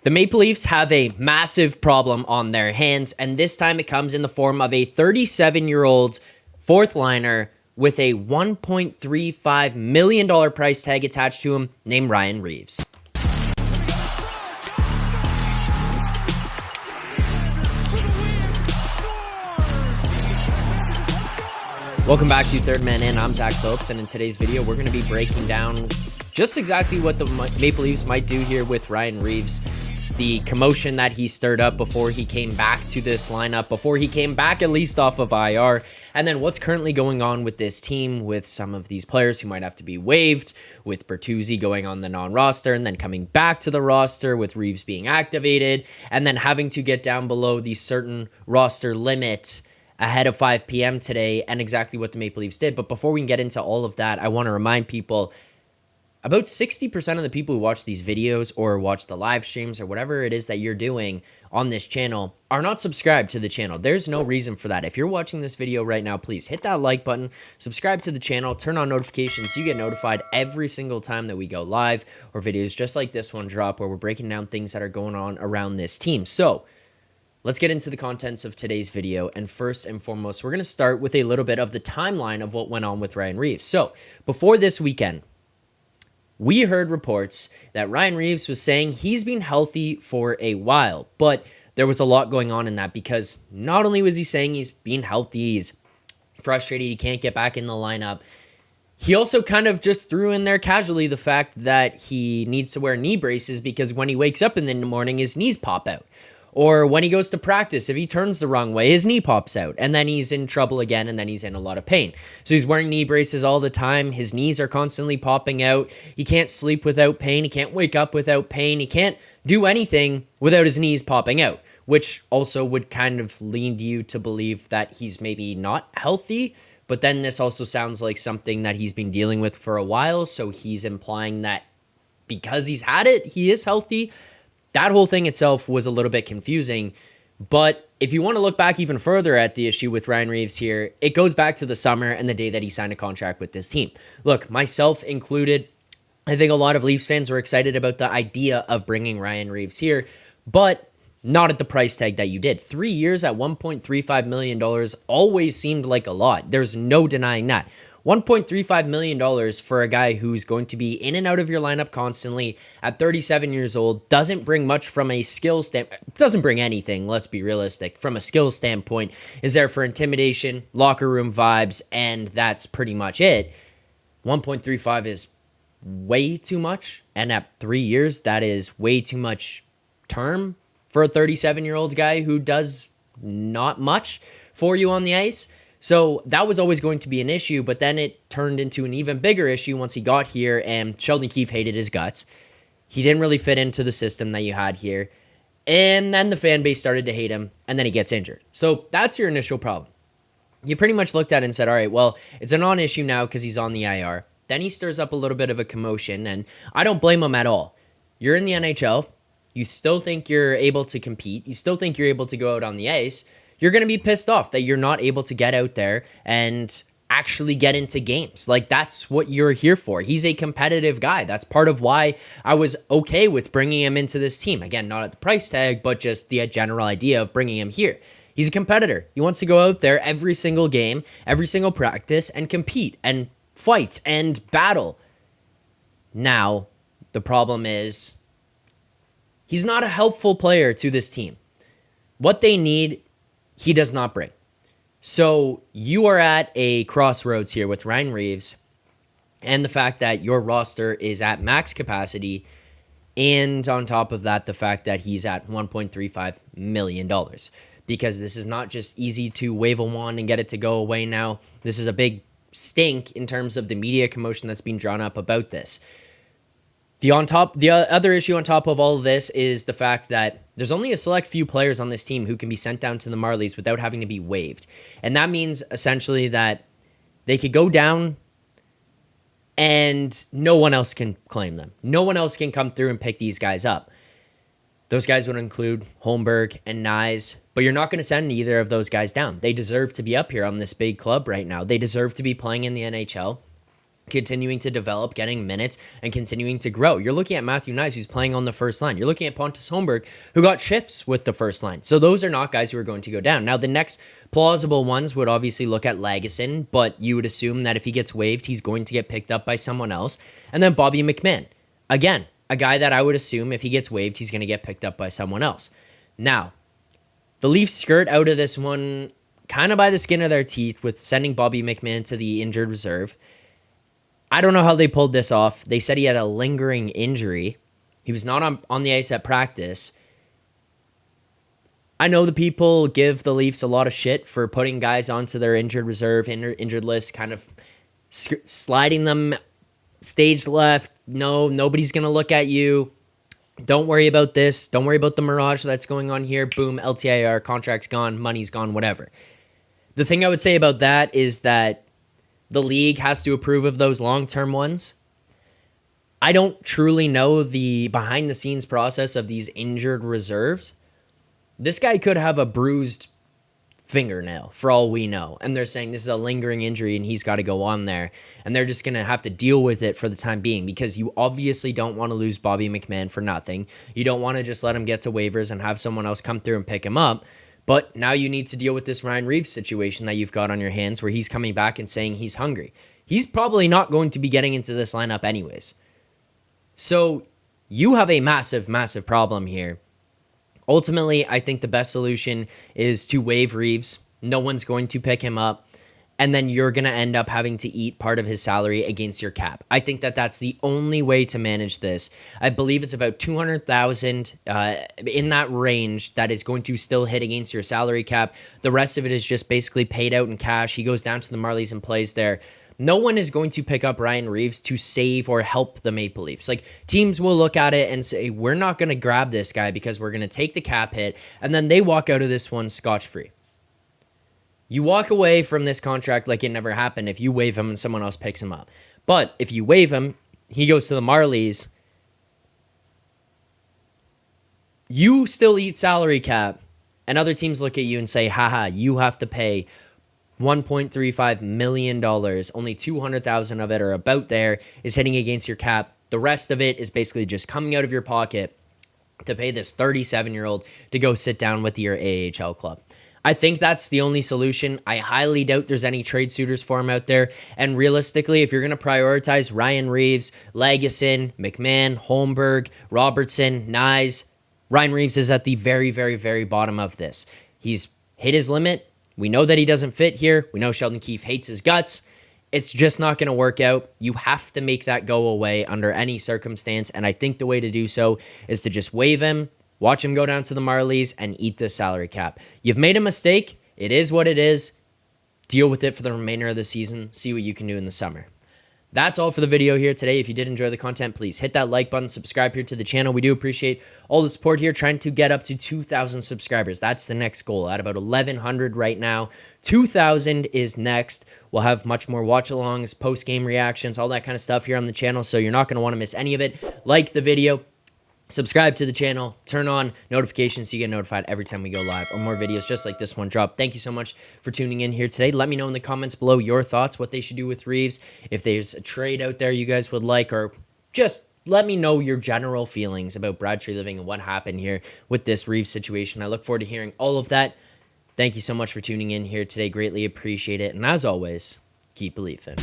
The Maple Leafs have a massive problem on their hands, and this time it comes in the form of a 37-year-old fourth liner with a $1.35 million price tag attached to him named Ryan Reaves. Welcome back to Third Man In. I'm Zack Phillips, and in today's video, we're going to be breaking down just exactly what the Maple Leafs might do here with Ryan Reaves. The commotion that he stirred up before he came back to this lineup, before he came back at least off of IR, and then what's currently going on with this team with some of these players who might have to be waived, with Bertuzzi going on the non-roster and then coming back to the roster with Reaves being activated, and then having to get down below the certain roster limit ahead of 5 p.m. today, and exactly what the Maple Leafs did. But before we can get into all of that, I want to remind people, about 60% of the people who watch these videos or watch the live streams or whatever it is that you're doing on this channel are not subscribed to the channel. There's no reason for that. If you're watching this video right now, please hit that like button, subscribe to the channel, turn on notifications so you get notified every single time that we go live or videos just like this one drop where we're breaking down things that are going on around this team. So let's get into the contents of today's video. And first and foremost, we're going to start with a little bit of the timeline of what went on with Ryan Reaves. So before this weekend, we heard reports that Ryan Reaves was saying he's been healthy for a while, but there was a lot going on in that because not only was he saying he's been healthy, he's frustrated, he can't get back in the lineup, he also kind of just threw in there casually the fact that he needs to wear knee braces because when he wakes up in the morning, his knees pop out. Or when he goes to practice, if he turns the wrong way, his knee pops out, and then he's in trouble again, and then he's in a lot of pain. So he's wearing knee braces all the time. His knees are constantly popping out. He can't sleep without pain. He can't wake up without pain. He can't do anything without his knees popping out, which also would kind of lead you to believe that he's maybe not healthy. But then this also sounds like something that he's been dealing with for a while, so he's implying that because he's had it, he is healthy. That whole thing itself was a little bit confusing, but if you want to look back even further at the issue with Ryan Reaves here, it goes back to the summer and the day that he signed a contract with this team. Look, myself included, I think a lot of Leafs fans were excited about the idea of bringing Ryan Reaves here, but not at the price tag that you did. 3 years at $1.35 million always seemed like a lot. There's no denying that. $1.35 million for a guy who's going to be in and out of your lineup constantly at 37 years old doesn't bring much from a skill standpoint. Doesn't bring anything, let's be realistic. From a skill standpoint, is there for intimidation, locker room vibes, and that's pretty much it. 1.35 is way too much, and at 3 years, that is way too much term for a 37-year-old guy who does not much for you on the ice. So that was always going to be an issue, but then it turned into an even bigger issue once he got here, and Sheldon Keefe hated his guts. He didn't really fit into the system that you had here, and then the fan base started to hate him, and then he gets injured. So that's your initial problem. You pretty much looked at it and said, all right, well, it's a non-issue now because he's on the IR. Then he stirs up a little bit of a commotion, and I don't blame him at all. You're in the NHL. You still think you're able to compete. You still think you're able to go out on the ice. You're going to be pissed off that you're not able to get out there and actually get into games. Like, that's what you're here for. He's a competitive guy. That's part of why I was okay with bringing him into this team. Again, not at the price tag, but just the general idea of bringing him here. He's a competitor. He wants to go out there every single game, every single practice, and compete and fight and battle. Now, the problem is he's not a helpful player to this team. What they need, he does not bring. So you are at a crossroads here with Ryan Reaves and the fact that your roster is at max capacity, and on top of that, the fact that he's at $1.35 million. Because this is not just easy to wave a wand and get it to go away now. This is a big stink in terms of the media commotion that's being drawn up about this. The other issue on top of all of this is the fact that there's only a select few players on this team who can be sent down to the Marlies without having to be waived. And that means essentially that they could go down and no one else can claim them. No one else can come through and pick these guys up. Those guys would include Holmberg and Nyes, but you're not going to send either of those guys down. They deserve to be up here on this big club right now. They deserve to be playing in the NHL. continuing to develop, getting minutes, and continuing to grow. You're looking at Matthew Nyes, who's playing on the first line. You're looking at Pontus Holmberg, who got shifts with the first line. So those are not guys who are going to go down. Now, the next plausible ones would obviously look at Lagesson, but you would assume that if he gets waived, he's going to get picked up by someone else. And then Bobby McMann. Again, a guy that I would assume if he gets waived, he's going to get picked up by someone else. Now, the Leafs skirt out of this one kind of by the skin of their teeth with sending Bobby McMann to the injured reserve. I don't know how they pulled this off. They said he had a lingering injury. He was not on the ice at practice. I know the people give the Leafs a lot of shit for putting guys onto their injured reserve, injured list, kind of sliding them stage left. No, nobody's going to look at you. Don't worry about this. Don't worry about the mirage that's going on here. Boom, LTIR, contract's gone, money's gone, whatever. The thing I would say about that is that the league has to approve of those long-term ones. I don't truly know the behind-the-scenes process of these injured reserves. This guy could have a bruised fingernail for all we know. And they're saying this is a lingering injury and he's got to go on there. And they're just going to have to deal with it for the time being because you obviously don't want to lose Bobby McMann for nothing. You don't want to just let him get to waivers and have someone else come through and pick him up. But now you need to deal with this Ryan Reaves situation that you've got on your hands where he's coming back and saying he's hungry. He's probably not going to be getting into this lineup anyways. So you have a massive, massive problem here. Ultimately, I think the best solution is to waive Reaves. No one's going to pick him up. And then you're going to end up having to eat part of his salary against your cap. I think that that's the only way to manage this. I believe it's about $200,000 in that range that is going to still hit against your salary cap. The rest of it is just basically paid out in cash. He goes down to the Marlies and plays there. No one is going to pick up Ryan Reaves to save or help the Maple Leafs. Like, teams will look at it and say, we're not going to grab this guy because we're going to take the cap hit. And then they walk out of this one scotch-free. You walk away from this contract like it never happened if you waive him and someone else picks him up. But if you waive him, he goes to the Marlies. You still eat salary cap, and other teams look at you and say, haha, you have to pay $1.35 million. Only $200,000 of it, or about there, is hitting against your cap. The rest of it is basically just coming out of your pocket to pay this 37-year-old to go sit down with your AHL club. I think that's the only solution. I highly doubt there's any trade suitors for him out there. And realistically, if you're going to prioritize Ryan Reaves, Lagesson, McMann, Holmberg, Robertson, Nyes, Ryan Reaves is at the very, very, very bottom of this. He's hit his limit. We know that he doesn't fit here. We know Sheldon Keefe hates his guts. It's just not going to work out. You have to make that go away under any circumstance. And I think the way to do so is to just waive him, watch him go down to the Marlies, and eat the salary cap. You've made a mistake. It is what it is. Deal with it for the remainder of the season. See what you can do in the summer. That's all for the video here today. If you did enjoy the content, please hit that like button, subscribe here to the channel. We do appreciate all the support here, trying to get up to 2,000 subscribers. That's the next goal. At about 1,100 right now. 2,000 is next. We'll have much more watch-alongs, post-game reactions, all that kind of stuff here on the channel, so you're not going to want to miss any of it. Like the video. Subscribe to the channel, turn on notifications so you get notified every time we go live or more videos just like this one drop. Thank you so much for tuning in here today. Let me know in the comments below your thoughts, what they should do with Reaves, if there's a trade out there you guys would like, or just let me know your general feelings about Brad Treliving and what happened here with this Reaves situation. I look forward to hearing all of that. Thank you so much for tuning in here today. Greatly appreciate it. And as always, keep believing.